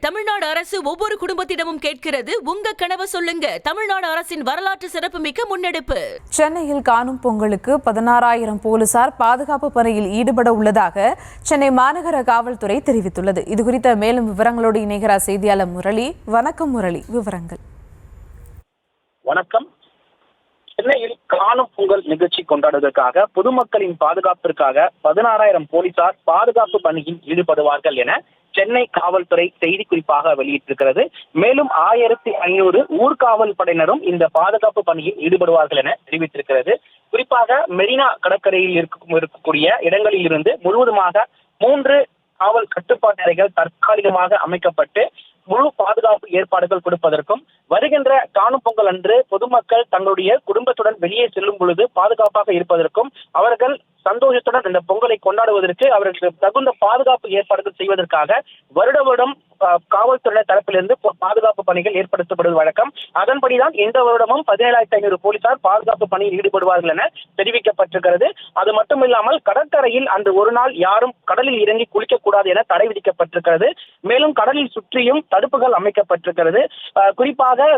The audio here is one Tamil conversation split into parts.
தமிழ்நாடு அரசு ஒவ்வொரு குடும்பத்திடமும் கேட்கிறது, உங்க கனவை சொல்லுங்க. தமிழ்நாடு அரசின் வரலாற்று சிறப்புமிக்க முன்னெடுப்பு. சென்னையில் காணும் பொங்கலுக்கு 16,000 போலீசார் பாதுகாப்பு பணியில் ஈடுபட உள்ளதாக சென்னை மாநகர காவல்துறை தெரிவித்துள்ளது. இதுகுறித்த மேலும் விவரங்களோடு இணைகிறார் செய்தியாளர் முரளி. வணக்கம் முரளி, விவரங்கள். வணக்கம். சென்னையில் காணும் பொங்கல் நிகழ்ச்சி கொண்டாடுவதற்காக பொதுமக்களின் பாதுகாப்பிற்காக 16,000 போலீசார் பாதுகாப்பு பணியில் ஈடுபடுவார்கள் என சென்னை காவல்துறை செய்திக்குறிப்பாக வெளியிட்டிருக்கிறது. மேலும் 1,500 ஊர்காவல் படையினரும் இந்த பாதுகாப்பு பணியில் ஈடுபடுவார்கள் என தெரிவித்திருக்கிறது. குறிப்பாக மெரினா கடற்கரையில் இருக்கக்கூடிய இடங்களில் இருந்து முழுவதுமாக 3 காவல் கட்டுப்பாட்டு அறைகள் தற்காலிகமாக அமைக்கப்பட்டு முழு பாதுகாப்பு ஏற்பாடுகள் கொடுப்பதற்கும், வருகின்ற காணும் பொங்கல் அன்று பொதுமக்கள் தங்களுடைய குடும்பத்துடன் வெளியே செல்லும் பொழுது பாதுகாப்பாக இருப்பதற்கும், அவர்கள் சந்தோஷத்துடன் இந்த பொங்கலை கொண்டாடுவதற்கு அவர்களுக்கு தகுந்த பாதுகாப்பு ஏற்பாடுகள் செய்வதற்காக வருடம் காவல்துறை தரப்பிலிருந்து பாதுகாப்பு பணிகள் ஏற்படுத்தப்படுவது வழக்கம். அதன்படிதான் இந்த வருடமும் 17,500 போலீசார் பாதுகாப்பு பணியில் ஈடுபடுவார்கள் என தெரிவிக்கப்பட்டிருக்கிறது. அது மட்டுமில்லாமல் கடற்கரையில் அன்று ஒரு நாள் யாரும் கடலில் இறங்கி குளிக்கக்கூடாது என தடை விதிக்கப்பட்டிருக்கிறது. மேலும் கடலில் சுற்றியும் தடுப்புகள் அமைக்கப்பட்டிருக்கிறது. குறிப்பாக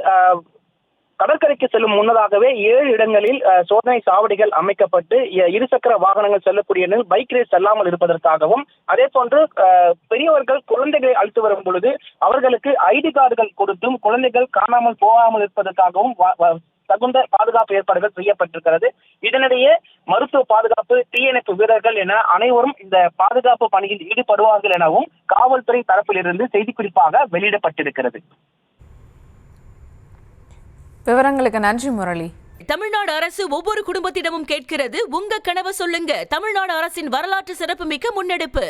கடற்கரைக்கு செல்லும் முன்னதாகவே 7 இடங்களில் சோதனை சாவடிகள் அமைக்கப்பட்டு இருசக்கர வாகனங்கள் செல்லக்கூடிய பைக் ரேஸ் செல்லாமல் இருப்பதற்காகவும், அதே போன்று பெரியவர்கள் குழந்தைகளை அழைத்து வரும் பொழுது அவர்களுக்கு ஐடி கார்டுகள் கொடுத்தும் குழந்தைகள் காணாமல் போகாமல் இருப்பதற்காகவும் தகுந்த பாதுகாப்பு ஏற்பாடுகள் செய்யப்பட்டிருக்கிறது. இதனிடையே மருத்துவ பாதுகாப்பு, தீயணைப்பு வீரர்கள் என அனைவரும் இந்த பாதுகாப்பு பணியில் ஈடுபடுவார்கள் எனவும் காவல்துறை தரப்பிலிருந்து செய்திக்குறிப்பாக வெளியிடப்பட்டிருக்கிறது. விவரங்களுக்கு நன்றி முரளி. தமிழ்நாடு அரசு ஒவ்வொரு குடும்பத்திடமும் கேட்கிறது, உங்க கனவை சொல்லுங்க. தமிழ்நாடு அரசின் வரலாற்று சிறப்புமிக்க முன்னெடுப்பு.